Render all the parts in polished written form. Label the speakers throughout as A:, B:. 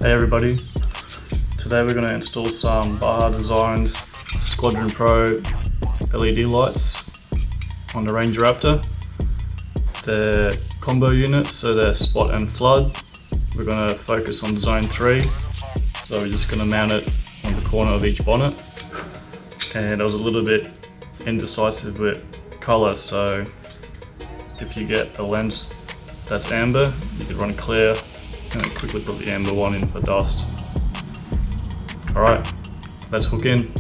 A: Hey everybody, today we're going to install some Baja Designs Squadron Pro LED lights on the Range Raptor. They're combo units, so they're spot and flood. We're going to focus on zone 3, so we're just going to mount it on the corner of each bonnet. And I was a little bit indecisive with colour, so if you get a lens that's amber, you could run clear and then quickly put the amber one in for dust. Alright, let's hook in.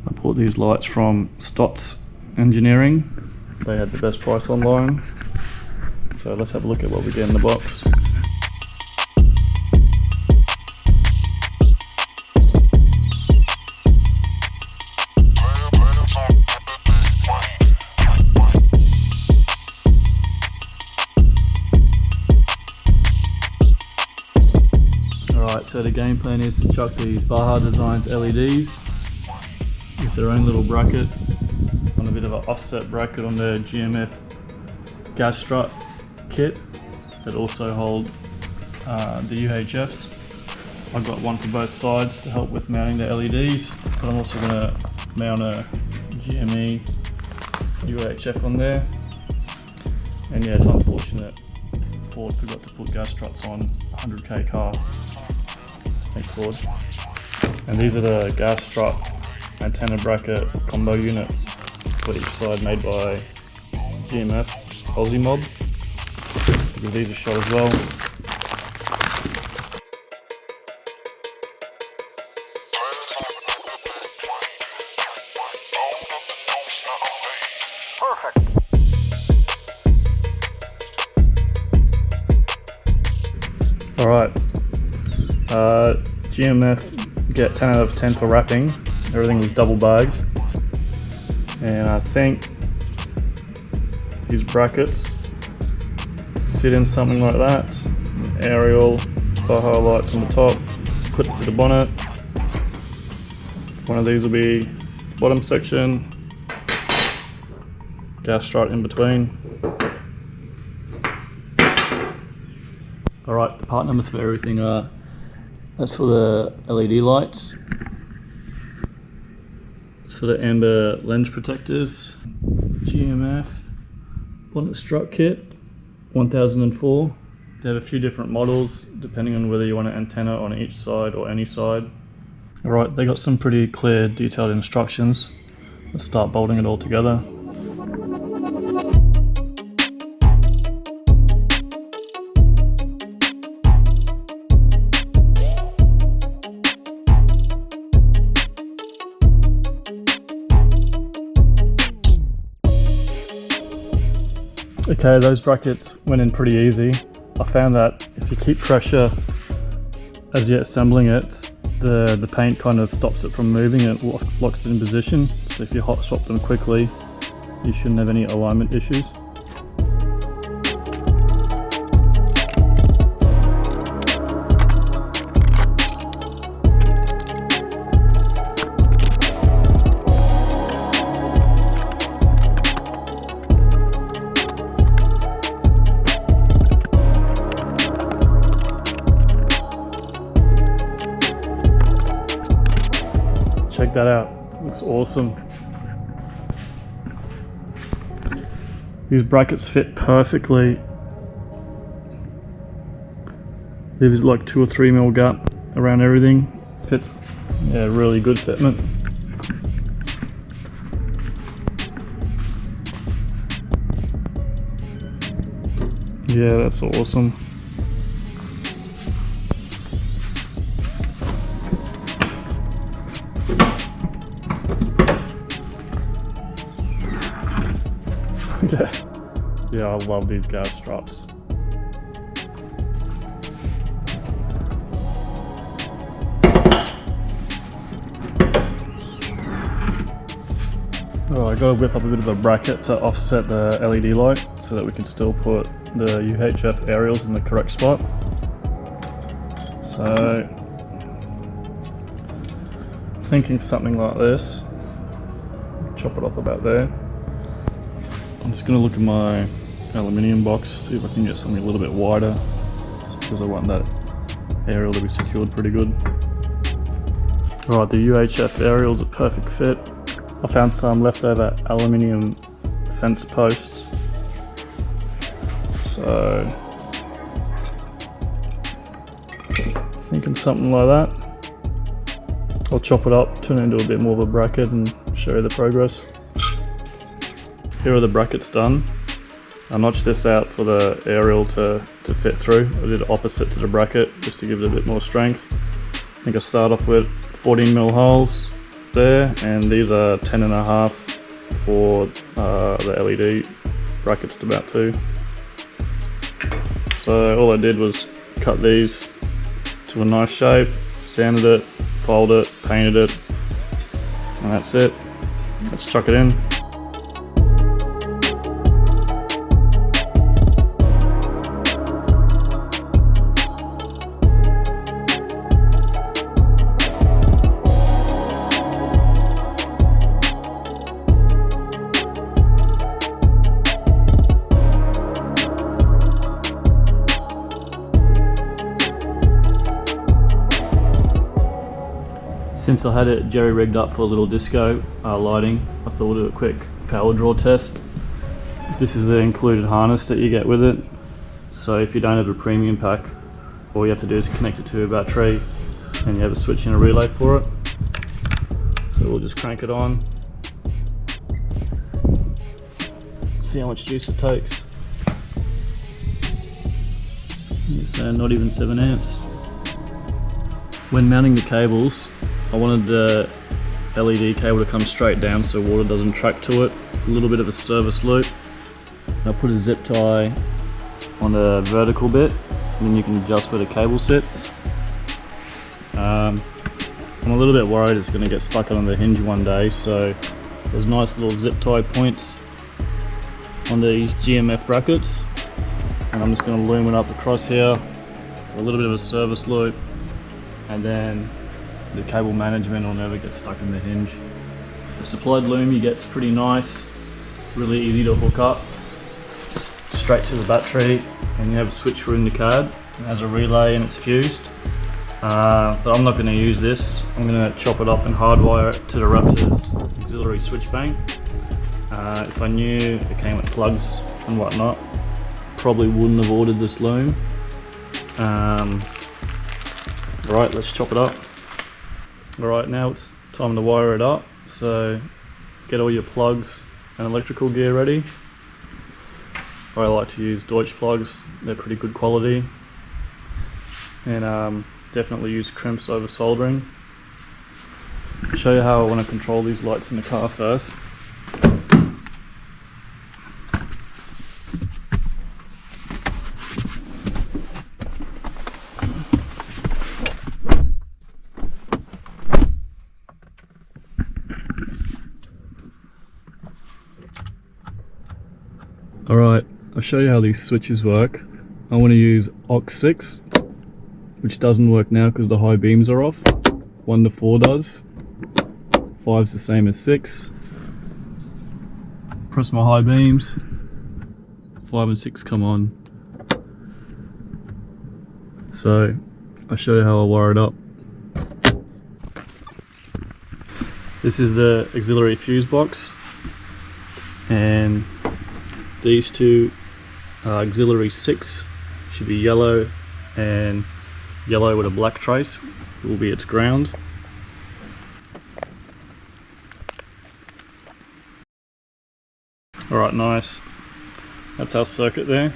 A: I bought these lights from Struts Engineering. They had the best price online. So let's have a look at what we get in the box. Alright, so the game plan is to chuck these Baja Designs LEDs with their own little bracket on a bit of an offset bracket on the GMF gas strut kit that also hold the UHFs. I've got one for both sides to help with mounting the LEDs, but I'm also going to mount a GME UHF on there. And yeah, it's unfortunate Ford forgot to put gas struts on a 100k car. Thanks Ford. And these are the gas strut antenna bracket combo units for each side, made by GMF Aussie Mob. Give these a shot as well.
B: Perfect.
A: Alright, GMF get 10 out of 10 for wrapping. Everything was double bagged, and I think these brackets sit in something like that. Aerial Baja lights on the top, clips to the bonnet. One of these will be the bottom section, gas strut in between. Alright, the part numbers for everything are, that's for the LED lights. So the amber lens protectors, GMF bonnet strut kit, 1004. They have a few different models depending on whether you want an antenna on each side or any side. Alright, they got some pretty clear detailed instructions. Let's start bolting it all together. Okay, those brackets went in pretty easy. I found that if you keep pressure as you're assembling it, the paint kind of stops it from moving and it locks it in position. So if you hot swap them quickly, you shouldn't have any alignment issues. Check that out, looks awesome. These brackets fit perfectly. There's like 2 or 3 mil gap around everything. Fits, yeah, really good fitment. Yeah, that's awesome. Yeah, I love these gas struts. Oh, I gotta whip up a bit of a bracket to offset the LED light so that we can still put the UHF aerials in the correct spot. So, thinking something like this. chop it off about there. I'm just going to look at my aluminium box, see if I can get something a little bit wider, just because I want that aerial to be secured pretty good. Alright, the UHF aerial is a perfect fit. I found some leftover aluminium fence posts, so thinking something like that. I'll chop it up, turn it into a bit more of a bracket and show you the progress. Here are the brackets done. I notched this out for the aerial to fit through. I did opposite to the bracket just to give it a bit more strength. I think I start off with 14mm holes there, and these are 10.5 for the LED brackets to about 2. So all I did was cut these to a nice shape, sanded it, filed it, painted it, and that's it. Let's chuck it in. Since I had it jerry rigged up for a little disco lighting, I thought we'll do a quick power draw test. This is the included harness that you get with it. So if you don't have a premium pack, all you have to do is connect it to a battery and you have a switch and a relay for it. So we'll just crank it on. See how much juice it takes. So not even 7 amps. When mounting the cables, I wanted the LED cable to come straight down so water doesn't track to it. A little bit of a service loop. I put a zip tie on the vertical bit, and then you can adjust where the cable sits. I'm a little bit worried it's going to get stuck on the hinge one day, so there's nice little zip tie points on these GMF brackets, and I'm just going to loom it up across here, a little bit of a service loop, and then the cable management will never get stuck in the hinge. The supplied loom you get is pretty nice, really easy to hook up, just straight to the battery, and you have a switch for in the card. It has a relay and it's fused, but I'm not going to use this. I'm going to chop it up and hardwire it to the Raptor's auxiliary switch bank. If I knew it came with plugs and whatnot, probably wouldn't have ordered this loom. Right, let's chop it up. Alright, now it's time to wire it up, so get all your plugs and electrical gear ready. I like to use Deutsch plugs, they're pretty good quality, and definitely use crimps over soldering. I'll show you how I want to control these lights in the car first. Alright, I'll show you how these switches work. I want to use aux6, which doesn't work now because the high beams are off. 1 to 4 does. 5's the same as 6. Press my high beams. 5 and 6 come on. So, I'll show you how I wire it up. This is the auxiliary fuse box, and these two auxiliary 6 should be yellow, and yellow with a black trace will be its ground. Alright, nice. That's our circuit there.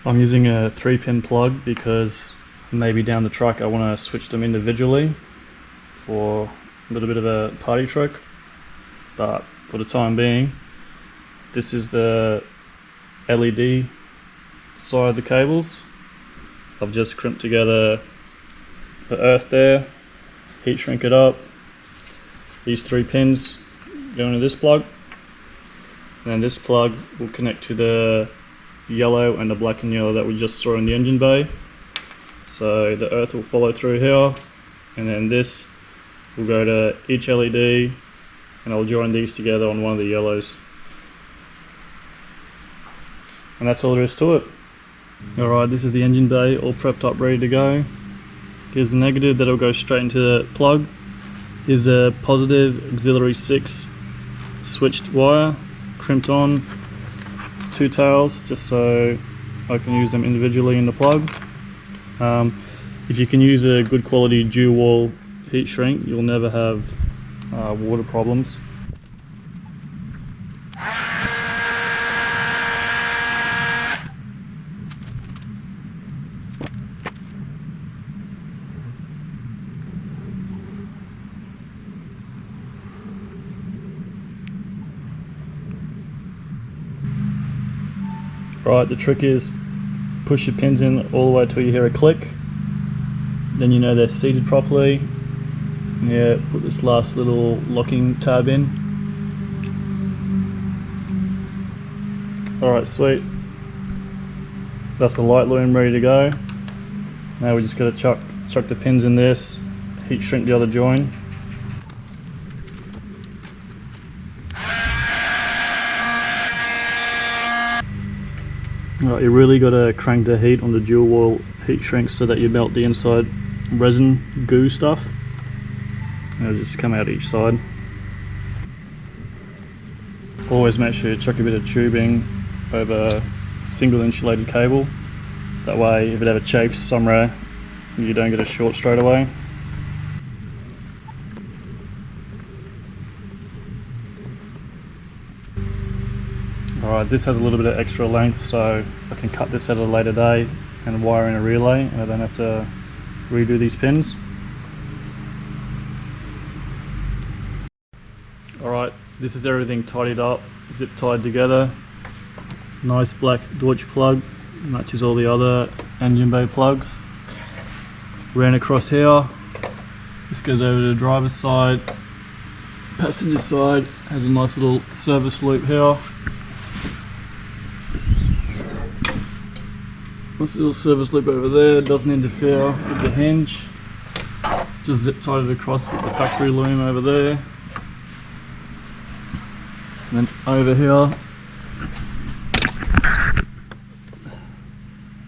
A: I'm using a 3-pin plug because maybe down the track I want to switch them individually for a little bit of a party trick, but for the time being, this is the LED side of the cables. I've just crimped together the earth there, heat shrink it up. These 3 pins go into this plug, and then this plug will connect to the yellow and the black and yellow that we just saw in the engine bay. So the earth will follow through here, and then this will go to each LED, and I'll join these together on one of the yellows. And that's all there is to it. Alright, this is the engine bay all prepped up, ready to go. Here's the negative that'll go straight into the plug. Here's the positive auxiliary 6 switched wire, crimped on to 2 tails, just so I can use them individually in the plug. If you can use a good quality dual wall heat shrink, you'll never have water problems. Right, the trick is push your pins in all the way till you hear a click. Then you know they're seated properly. Yeah, put this last little locking tab in. Alright, sweet. That's the light loom ready to go. Now we just got to chuck the pins in this, heat shrink the other join. Right, you really got to crank the heat on the dual wall heat shrink so that you melt the inside resin goo stuff. And it'll just come out each side. Always make sure you chuck a bit of tubing over single insulated cable. That way if it ever chafes somewhere, you don't get a short straight away. Alright, this has a little bit of extra length, so I can cut this at a later day and wire in a relay, and I don't have to redo these pins. Alright, this is everything tidied up, zip tied together. Nice black Deutsch plug, matches all the other engine bay plugs. Ran across here. This goes over to the driver's side. Passenger side has a nice little service loop here. This little service loop over there doesn't interfere with the hinge. Just zip tied it across with the factory loom over there. And then over here,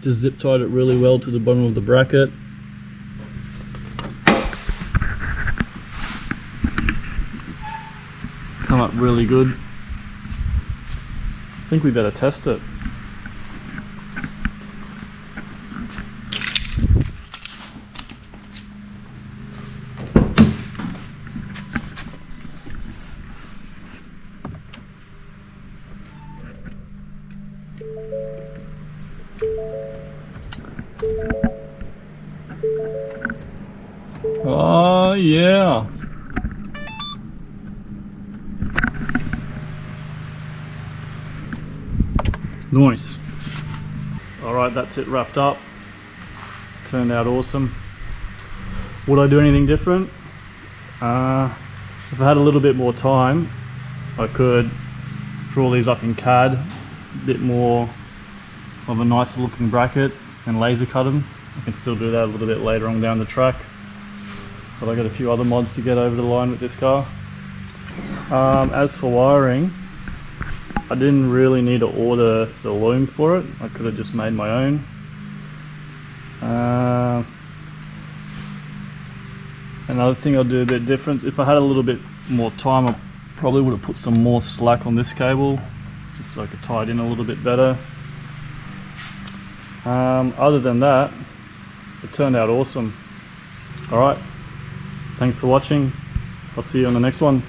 A: just zip tied it really well to the bottom of the bracket. Come up really good. I think we better test it. Oh yeah. Nice. Alright, that's it wrapped up. Turned out awesome. Would I do anything different? If I had a little bit more time, I could draw these up in CAD, a bit more of a nicer looking bracket, and laser cut them. I can still do that a little bit later on down the track. But I got a few other mods to get over the line with this car. As for wiring, I didn't really need to order the loom for it. I could have just made my own. Another thing I'll do a bit different, if I had a little bit more time, I probably would have put some more slack on this cable, just so I could tie it in a little bit better. Other than that, it turned out awesome. Alright, thanks for watching. I'll see you on the next one.